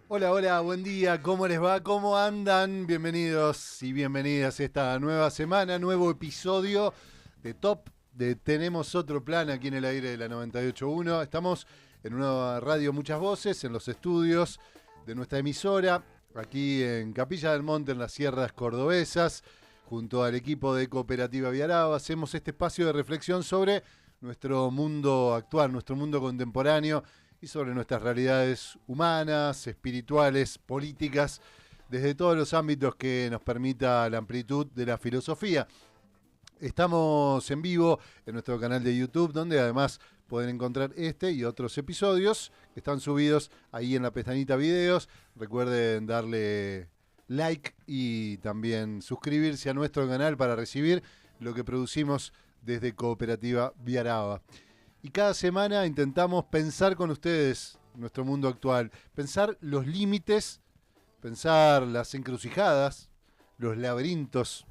Hola, hola, buen día, ¿cómo les va? ¿Cómo andan? Bienvenidos y bienvenidas a esta nueva semana, nuevo episodio de Top de Tenemos Otro Plan aquí en el aire de la 98.1. Estamos en una radio Muchas Voces, en los estudios de nuestra emisora, aquí en Capilla del Monte, en las sierras cordobesas, junto al equipo de Cooperativa Viaraba. Hacemos este espacio de reflexión sobre nuestro mundo actual, nuestro mundo contemporáneo, y sobre nuestras realidades humanas, espirituales, políticas, desde todos los ámbitos que nos permita la amplitud de la filosofía. Estamos en vivo en nuestro canal de YouTube, donde además pueden encontrar este y otros episodios que están subidos ahí en la pestañita videos. Recuerden darle like y también suscribirse a nuestro canal para recibir lo que producimos desde Cooperativa Viaraba. Y cada semana intentamos pensar con ustedes nuestro mundo actual, pensar los límites, pensar las encrucijadas, los laberintos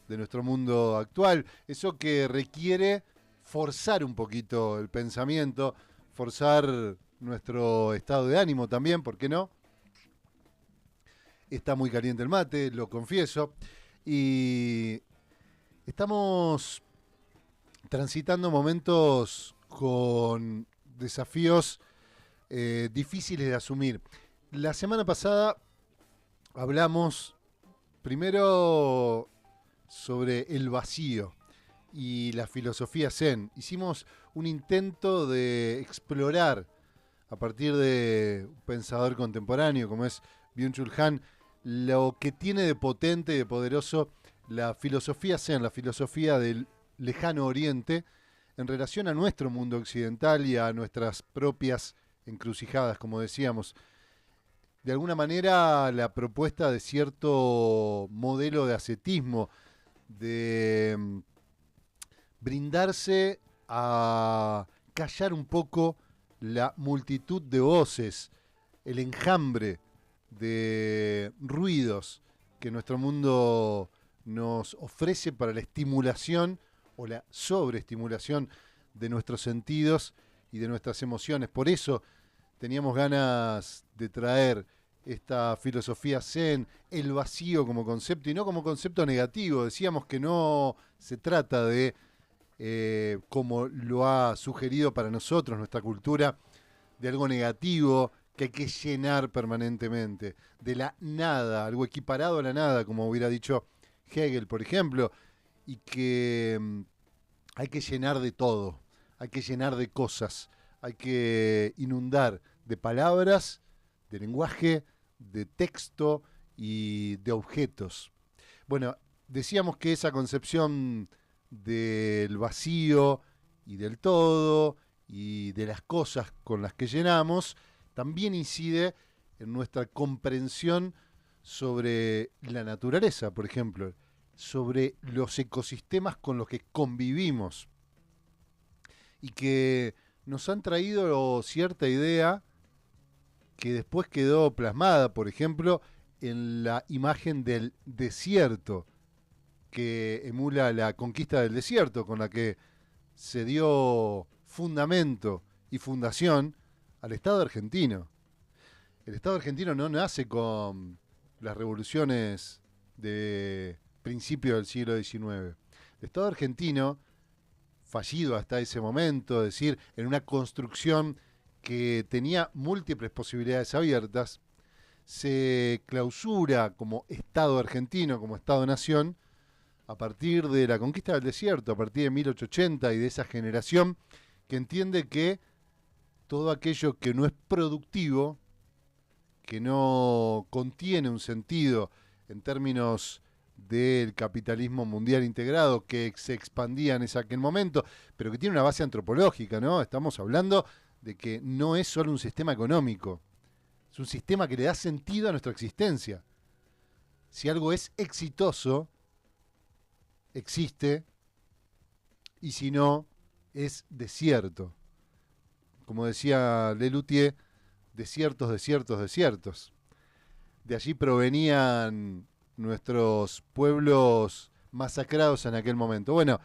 de nuestro mundo actual, eso que requiere forzar un poquito el pensamiento, forzar nuestro estado de ánimo también, ¿por qué no? Está muy caliente el mate, lo confieso, y estamos transitando momentos con desafíos difíciles de asumir. La semana pasada hablamos primero sobre el vacío y la filosofía zen. Hicimos un intento de explorar a partir de un pensador contemporáneo como es Byung-Chul Han lo que tiene de potente y de poderoso la filosofía zen, la filosofía del lejano oriente, en relación a nuestro mundo occidental y a nuestras propias encrucijadas, como decíamos. De alguna manera, la propuesta de cierto modelo de ascetismo, de brindarse a callar un poco la multitud de voces, el enjambre de ruidos que nuestro mundo nos ofrece para la estimulación o la sobreestimulación de nuestros sentidos y de nuestras emociones. Por eso teníamos ganas de traer esta filosofía zen, el vacío como concepto, y no como concepto negativo. Decíamos que no se trata de, como lo ha sugerido para nosotros nuestra cultura, de algo negativo que hay que llenar permanentemente, de la nada, algo equiparado a la nada, como hubiera dicho Hegel, por ejemplo, y que hay que llenar de todo, hay que llenar de cosas, hay que inundar de palabras, de lenguaje, de texto y de objetos. Bueno, decíamos que esa concepción del vacío y del todo y de las cosas con las que llenamos también incide en nuestra comprensión sobre la naturaleza, por ejemplo, sobre los ecosistemas con los que convivimos y que nos han traído cierta idea que después quedó plasmada, por ejemplo, en la imagen del desierto, que emula la conquista del desierto, con la que se dio fundamento y fundación al Estado argentino. El Estado argentino no nace con las revoluciones de principios del siglo XIX. El Estado argentino, fallido hasta ese momento, es decir, en una construcción que tenía múltiples posibilidades abiertas, se clausura como Estado argentino, como Estado-nación, a partir de la conquista del desierto, a partir de 1880 y de esa generación que entiende que todo aquello que no es productivo, que no contiene un sentido en términos del capitalismo mundial integrado que se expandía en aquel momento, pero que tiene una base antropológica, ¿no? Estamos hablando de que no es solo un sistema económico, es un sistema que le da sentido a nuestra existencia. Si algo es exitoso, existe, y si no, es desierto. Como decía Lelutier, desiertos, desiertos, desiertos. De allí provenían nuestros pueblos masacrados en aquel momento. Bueno,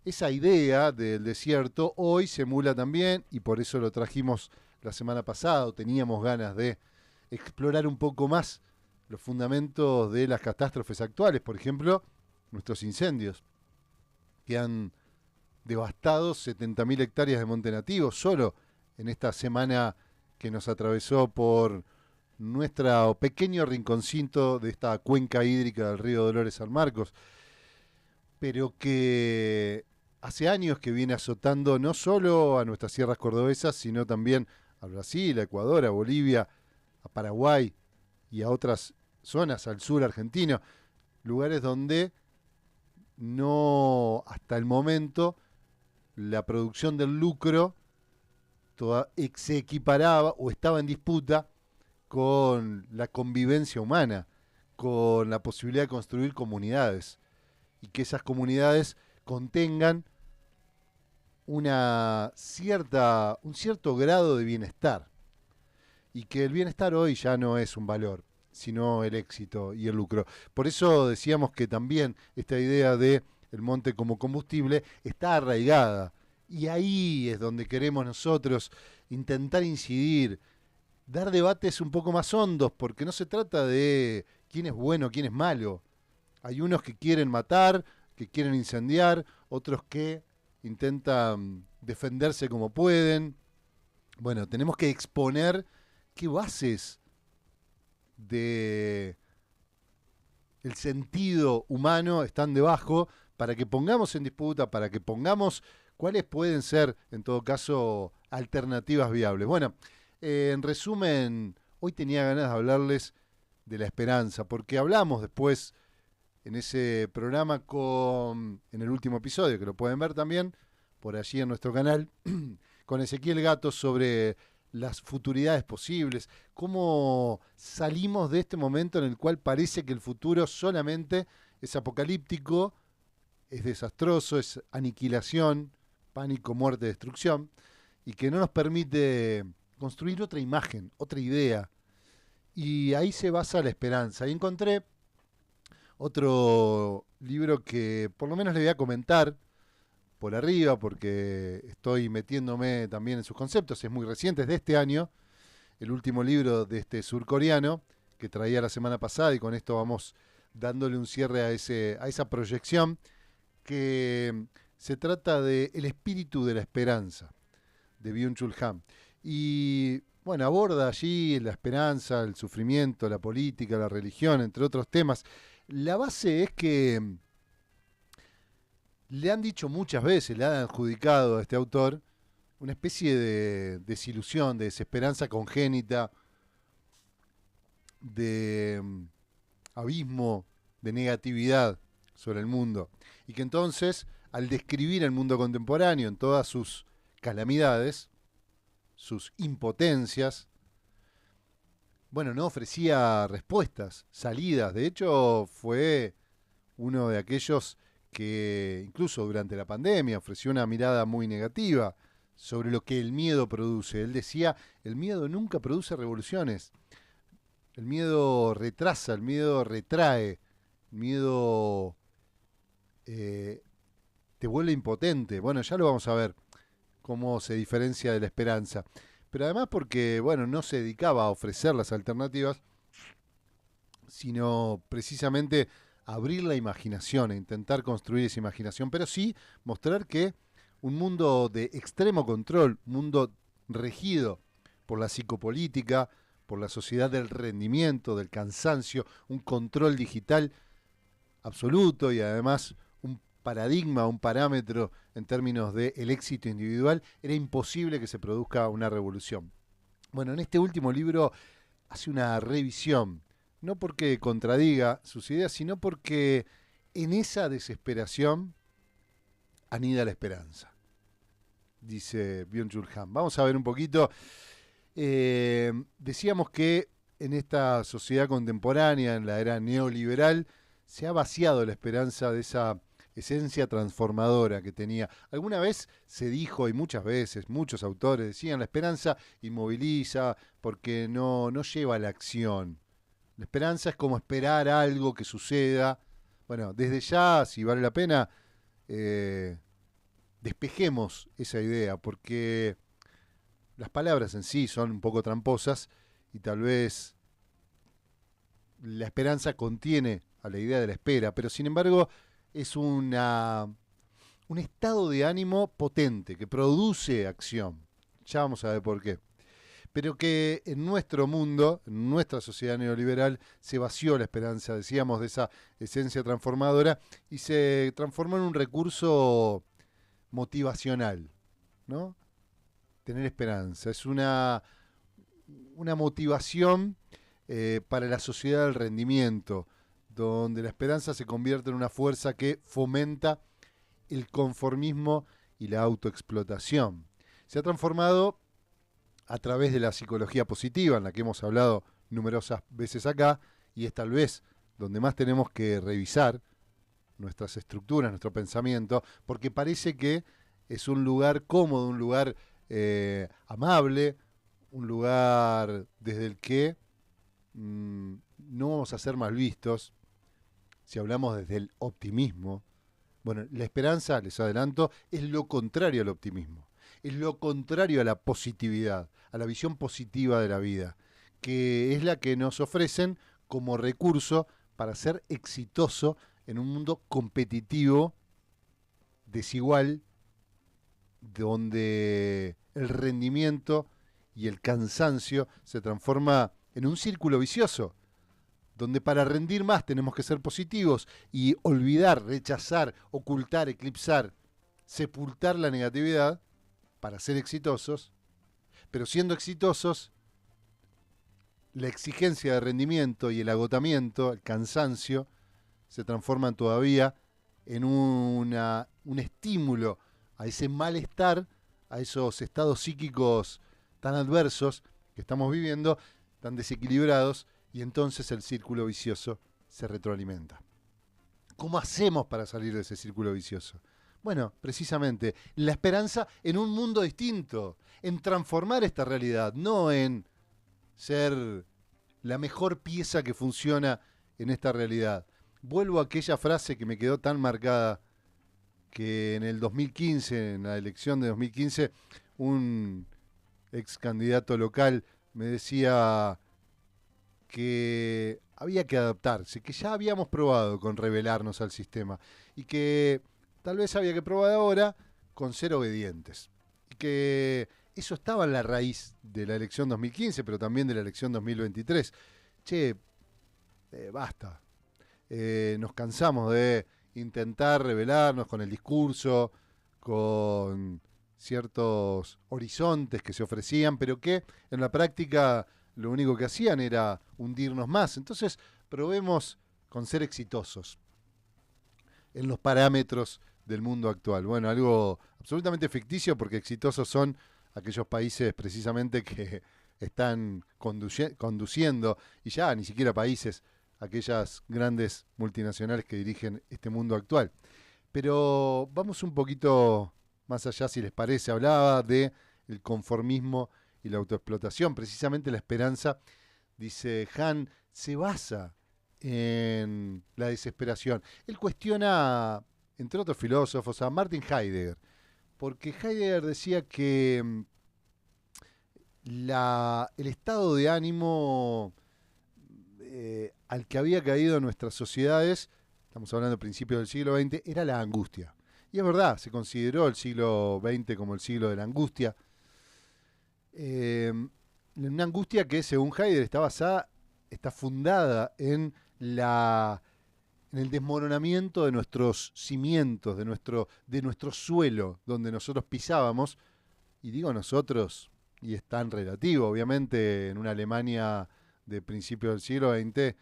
esa idea del desierto hoy se emula también, y por eso lo trajimos la semana pasada, o teníamos ganas de explorar un poco más los fundamentos de las catástrofes actuales, por ejemplo, nuestros incendios, que han devastado 70.000 hectáreas de monte nativo solo en esta semana que nos atravesó por nuestro pequeño rinconcito de esta cuenca hídrica del río Dolores San Marcos, pero que hace años que viene azotando no solo a nuestras sierras cordobesas, sino también a Brasil, a Ecuador, a Bolivia, a Paraguay y a otras zonas al sur argentino, lugares donde no, hasta el momento, la producción del lucro se equiparaba o estaba en disputa con la convivencia humana, con la posibilidad de construir comunidades y que esas comunidades contengan un cierto grado de bienestar y que el bienestar hoy ya no es un valor, sino el éxito y el lucro. Por eso decíamos que también esta idea de el monte como combustible está arraigada y ahí es donde queremos nosotros intentar incidir, dar debates un poco más hondos, porque no se trata de quién es bueno, quién es malo. Hay unos que quieren matar, que quieren incendiar, otros que intentan defenderse como pueden. Bueno, tenemos que exponer qué bases de el sentido humano están debajo para que pongamos en disputa, para que pongamos cuáles pueden ser, en todo caso, alternativas viables. Bueno, en resumen, hoy tenía ganas de hablarles de la esperanza, porque hablamos después en ese programa en el último episodio, que lo pueden ver también por allí en nuestro canal, con Ezequiel Gato sobre las futuridades posibles, cómo salimos de este momento en el cual parece que el futuro solamente es apocalíptico, es desastroso, es aniquilación, pánico, muerte, destrucción, y que no nos permite construir otra imagen, otra idea. Y ahí se basa la esperanza. Y encontré otro libro que por lo menos le voy a comentar por arriba, porque estoy metiéndome también en sus conceptos, es muy reciente, es de este año, el último libro de este surcoreano que traía la semana pasada, y con esto vamos dándole un cierre a esa proyección, que se trata de El espíritu de la esperanza, de Byung-Chul Han. Y bueno, aborda allí la esperanza, el sufrimiento, la política, la religión, entre otros temas. La base es que le han dicho muchas veces, le han adjudicado a este autor una especie de desilusión, de desesperanza congénita, de abismo, de negatividad sobre el mundo. Y que entonces, al describir el mundo contemporáneo en todas sus calamidades, sus impotencias, bueno, no ofrecía respuestas, salidas. De hecho, fue uno de aquellos que incluso durante la pandemia ofreció una mirada muy negativa sobre lo que el miedo produce. Él decía, el miedo nunca produce revoluciones. El miedo retrasa, el miedo retrae, el miedo te vuelve impotente. Bueno, ya lo vamos a ver cómo se diferencia de la esperanza. Pero además porque, bueno, no se dedicaba a ofrecer las alternativas, sino precisamente a abrir la imaginación, a intentar construir esa imaginación, pero sí mostrar que un mundo de extremo control, un mundo regido por la psicopolítica, por la sociedad del rendimiento, del cansancio, un control digital absoluto y además un paradigma, un parámetro en términos del éxito individual, era imposible que se produzca una revolución. Bueno, en este último libro hace una revisión, no porque contradiga sus ideas, sino porque en esa desesperación anida la esperanza, dice Byung-Chul Han. Vamos a ver un poquito. Decíamos que en esta sociedad contemporánea, en la era neoliberal, se ha vaciado la esperanza de esa esencia transformadora que tenía. Alguna vez se dijo, y muchas veces, muchos autores decían, la esperanza inmoviliza porque no lleva a la acción. La esperanza es como esperar algo que suceda. Bueno, desde ya, si vale la pena, despejemos esa idea, porque las palabras en sí son un poco tramposas y tal vez la esperanza contiene a la idea de la espera, pero sin embargo es un estado de ánimo potente que produce acción. Ya vamos a ver por qué. Pero que en nuestro mundo, en nuestra sociedad neoliberal, se vació la esperanza, decíamos, de esa esencia transformadora y se transformó en un recurso motivacional, ¿no? Tener esperanza. Es una motivación para la sociedad del rendimiento, donde la esperanza se convierte en una fuerza que fomenta el conformismo y la autoexplotación. Se ha transformado a través de la psicología positiva, en la que hemos hablado numerosas veces acá, y es tal vez donde más tenemos que revisar nuestras estructuras, nuestro pensamiento, porque parece que es un lugar cómodo, un lugar amable, un lugar desde el que no vamos a ser mal vistos, si hablamos desde el optimismo. Bueno, la esperanza, les adelanto, es lo contrario al optimismo. Es lo contrario a la positividad, a la visión positiva de la vida, que es la que nos ofrecen como recurso para ser exitoso en un mundo competitivo, desigual, donde el rendimiento y el cansancio se transforma en un círculo vicioso, donde para rendir más tenemos que ser positivos y olvidar, rechazar, ocultar, eclipsar, sepultar la negatividad para ser exitosos, pero siendo exitosos, la exigencia de rendimiento y el agotamiento, el cansancio, se transforman todavía en un estímulo a ese malestar, a esos estados psíquicos tan adversos que estamos viviendo, tan desequilibrados, y entonces el círculo vicioso se retroalimenta. ¿Cómo hacemos para salir de ese círculo vicioso? Bueno, precisamente, la esperanza en un mundo distinto, en transformar esta realidad, no en ser la mejor pieza que funciona en esta realidad. Vuelvo a aquella frase que me quedó tan marcada, que en el 2015, en la elección de 2015, un ex candidato local me decía que había que adaptarse, que ya habíamos probado con rebelarnos al sistema y que tal vez había que probar ahora con ser obedientes. Y que eso estaba en la raíz de la elección 2015, pero también de la elección 2023. Che, basta. Nos cansamos de intentar rebelarnos con el discurso, con ciertos horizontes que se ofrecían, pero que en la práctica lo único que hacían era hundirnos más. Entonces, probemos con ser exitosos en los parámetros del mundo actual. Bueno, algo absolutamente ficticio, porque exitosos son aquellos países precisamente que están conduciendo, y ya ni siquiera países, aquellas grandes multinacionales que dirigen este mundo actual. Pero vamos un poquito más allá, si les parece. Hablaba de el conformismo y la autoexplotación. Precisamente la esperanza, dice Han, se basa en la desesperación. Él cuestiona, entre otros filósofos, a Martin Heidegger, porque Heidegger decía que el estado de ánimo al que había caído nuestras sociedades, estamos hablando del principio del siglo XX, era la angustia. Y es verdad, se consideró el siglo XX como el siglo de la angustia. Una angustia que, según Heidegger, está fundada en el desmoronamiento de nuestros cimientos, de nuestro suelo, donde nosotros pisábamos. Y digo nosotros, y es tan relativo, obviamente en una Alemania de principios del siglo XX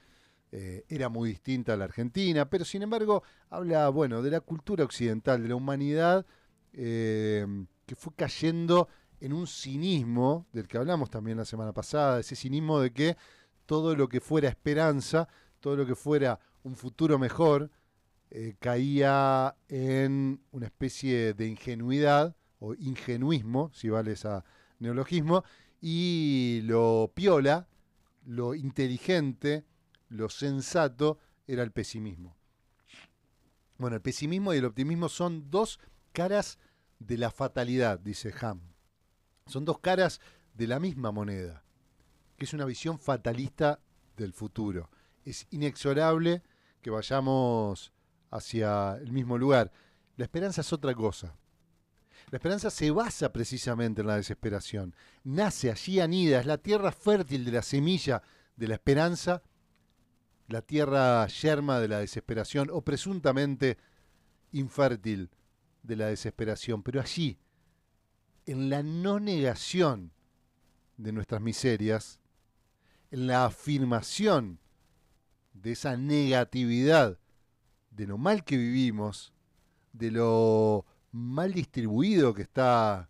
era muy distinta a la Argentina, pero sin embargo habla, bueno, de la cultura occidental, de la humanidad que fue cayendo en un cinismo, del que hablamos también la semana pasada, ese cinismo de que todo lo que fuera esperanza, todo lo que fuera un futuro mejor, caía en una especie de ingenuidad o ingenuismo, si vale ese neologismo, y lo piola, lo inteligente, lo sensato era el pesimismo. Bueno, el pesimismo y el optimismo son dos caras de la fatalidad, dice Ham. Son dos caras de la misma moneda, que es una visión fatalista del futuro. Es inexorable que vayamos hacia el mismo lugar. La esperanza es otra cosa. La esperanza se basa precisamente en la desesperación. Nace allí, anida, es la tierra fértil de la semilla de la esperanza, la tierra yerma de la desesperación, o presuntamente infértil de la desesperación. Pero allí, en la no negación de nuestras miserias, en la afirmación de esa negatividad de lo mal que vivimos, de lo mal distribuido que está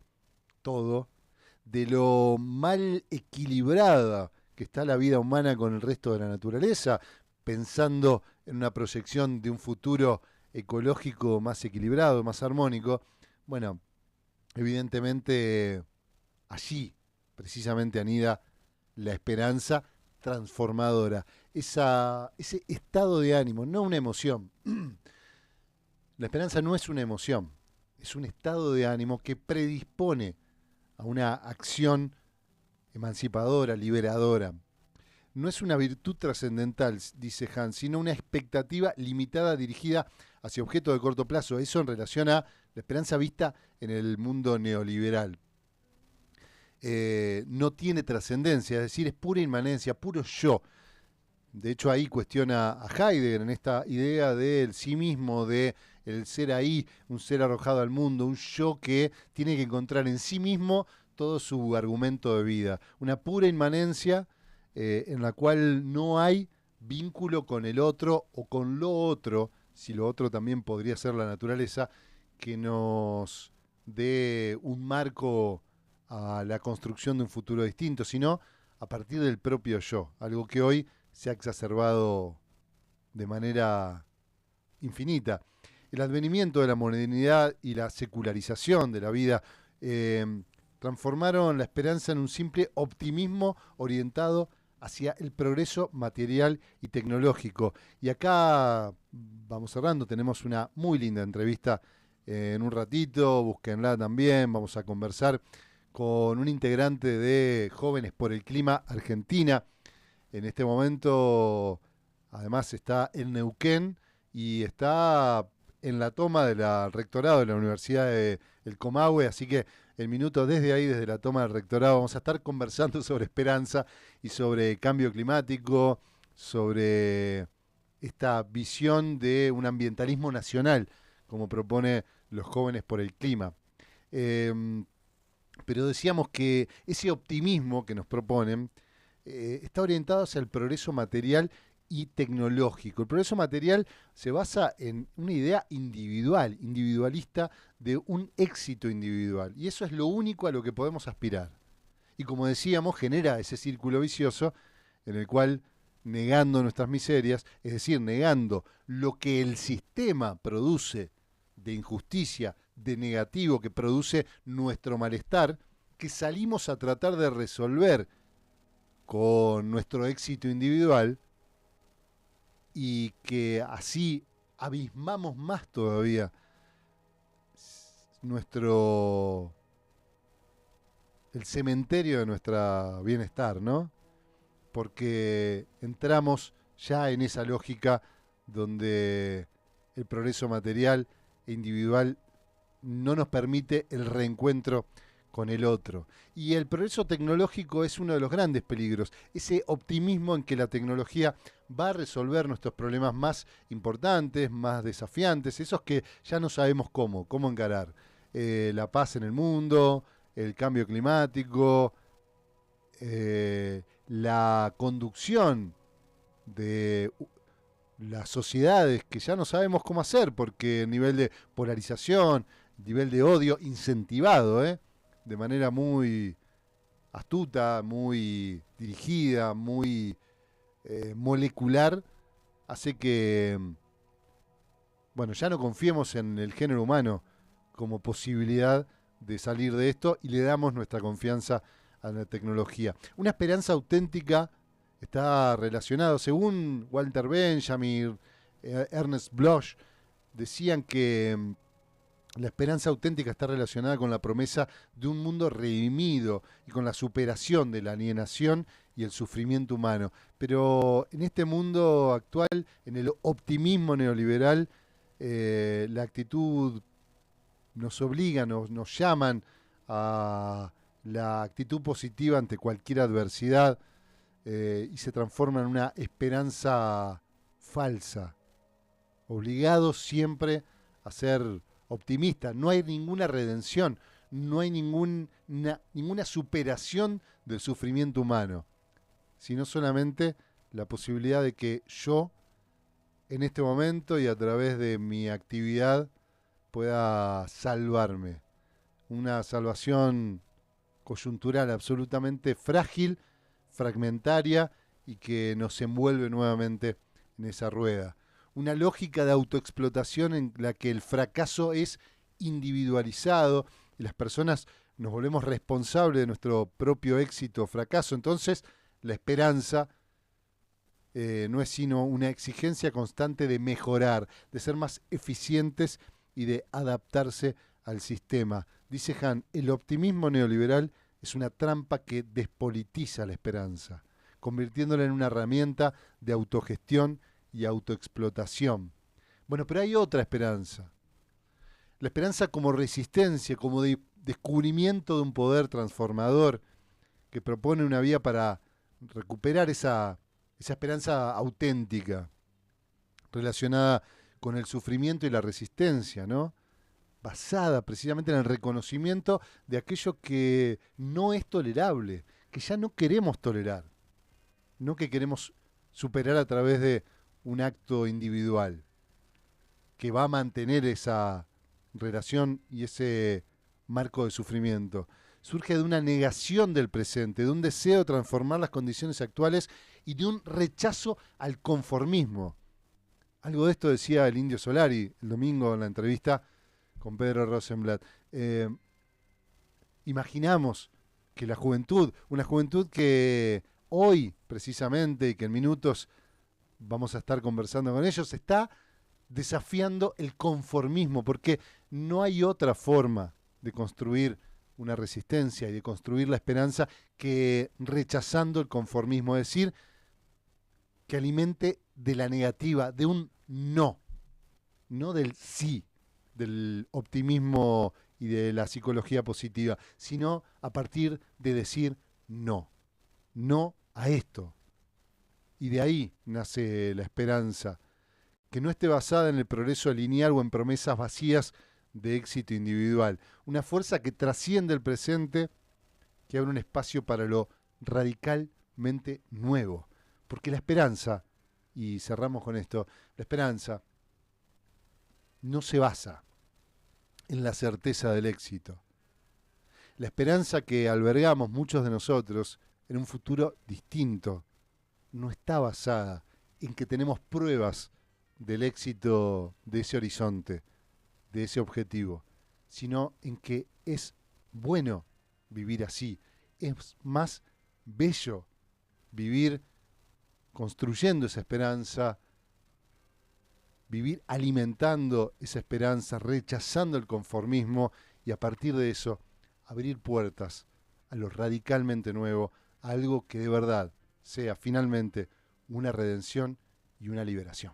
todo, de lo mal equilibrada que está la vida humana con el resto de la naturaleza, pensando en una proyección de un futuro ecológico más equilibrado, más armónico. Bueno, evidentemente allí precisamente anida la esperanza transformadora, ese estado de ánimo, no una emoción. La esperanza no es una emoción, es un estado de ánimo que predispone a una acción emancipadora, liberadora. No es una virtud trascendental, dice Hans, sino una expectativa limitada dirigida hacia objetos de corto plazo. Eso en relación a la esperanza vista en el mundo neoliberal. No tiene trascendencia, es decir, es pura inmanencia, puro yo. De hecho, ahí cuestiona a Heidegger en esta idea del sí mismo, de el ser ahí, un ser arrojado al mundo, un yo que tiene que encontrar en sí mismo todo su argumento de vida. Una pura inmanencia en la cual no hay vínculo con el otro o con lo otro, si lo otro también podría ser la naturaleza, que nos dé un marco a la construcción de un futuro distinto, sino a partir del propio yo, algo que hoy se ha exacerbado de manera infinita. El advenimiento de la modernidad y la secularización de la vida transformaron la esperanza en un simple optimismo orientado hacia el progreso material y tecnológico. Y acá vamos cerrando, tenemos una muy linda entrevista en un ratito, búsquenla también, vamos a conversar con un integrante de Jóvenes por el Clima Argentina. En este momento, además, está en Neuquén y está en la toma del rectorado de la Universidad del Comahue, así que en minutos desde ahí, desde la toma del rectorado, vamos a estar conversando sobre esperanza y sobre cambio climático, sobre esta visión de un ambientalismo nacional, como propone los Jóvenes por el Clima. Pero decíamos que ese optimismo que nos proponen está orientado hacia el progreso material y tecnológico. El progreso material se basa en una idea individual, individualista, de un éxito individual. Y eso es lo único a lo que podemos aspirar. Y como decíamos, genera ese círculo vicioso en el cual, negando nuestras miserias, es decir, negando lo que el sistema produce de injusticia, de negativo, que produce nuestro malestar, que salimos a tratar de resolver con nuestro éxito individual, y que así abismamos más todavía el cementerio de nuestro bienestar, ¿no? Porque entramos ya en esa lógica donde el progreso material e individual no nos permite el reencuentro con el otro. Y el progreso tecnológico es uno de los grandes peligros, ese optimismo en que la tecnología va a resolver nuestros problemas más importantes, más desafiantes, esos que ya no sabemos cómo encarar. La paz en el mundo, el cambio climático, la conducción de las sociedades que ya no sabemos cómo hacer, porque el nivel de polarización, nivel de odio incentivado, de manera muy astuta, muy dirigida, muy molecular, hace que, bueno, ya no confiemos en el género humano como posibilidad de salir de esto y le damos nuestra confianza a la tecnología. Una esperanza auténtica está relacionado, según Walter Benjamin, Ernest Bloch, decían que La esperanza auténtica está relacionada con la promesa de un mundo redimido y con la superación de la alienación y el sufrimiento humano. Pero en este mundo actual, en el optimismo neoliberal, la actitud nos obliga, nos llaman a la actitud positiva ante cualquier adversidad, y se transforma en una esperanza falsa, obligados siempre a ser optimistas. No hay ninguna redención, no hay ninguna superación del sufrimiento humano, sino solamente la posibilidad de que yo, en este momento y a través de mi actividad, pueda salvarme. Una salvación coyuntural, absolutamente frágil, fragmentaria y que nos envuelve nuevamente en esa rueda. Una lógica de autoexplotación en la que el fracaso es individualizado y las personas nos volvemos responsables de nuestro propio éxito o fracaso. Entonces, la esperanza no es sino una exigencia constante de mejorar, de ser más eficientes y de adaptarse al sistema. Dice Han, el optimismo neoliberal es una trampa que despolitiza la esperanza, convirtiéndola en una herramienta de autogestión y autoexplotación. Bueno, pero hay otra esperanza. La esperanza como resistencia, como descubrimiento de un poder transformador que propone una vía para recuperar esa esperanza auténtica relacionada con el sufrimiento y la resistencia, ¿no? Basada precisamente en el reconocimiento de aquello que no es tolerable, que ya no queremos tolerar, no que queremos superar a través de un acto individual, que va a mantener esa relación y ese marco de sufrimiento. Surge de una negación del presente, de un deseo de transformar las condiciones actuales y de un rechazo al conformismo. Algo de esto decía el Indio Solari el domingo en la entrevista con Pedro Rosenblatt. Imaginamos que la juventud, una juventud que hoy precisamente y que en minutos vamos a estar conversando con ellos, está desafiando el conformismo, porque no hay otra forma de construir una resistencia y de construir la esperanza que rechazando el conformismo, es decir, que alimente de la negativa, de un no, no del sí, del optimismo y de la psicología positiva, sino a partir de decir no, no a esto. Y de ahí nace la esperanza, que no esté basada en el progreso lineal o en promesas vacías de éxito individual. Una fuerza que trasciende el presente, que abre un espacio para lo radicalmente nuevo. Porque la esperanza, y cerramos con esto, la esperanza no se basa en la certeza del éxito. La esperanza que albergamos muchos de nosotros en un futuro distinto no está basada en que tenemos pruebas del éxito de ese horizonte, de ese objetivo, sino en que es bueno vivir así. Es más bello vivir construyendo esa esperanza, vivir alimentando esa esperanza, rechazando el conformismo y a partir de eso abrir puertas a lo radicalmente nuevo, a algo que de verdad sea finalmente una redención y una liberación.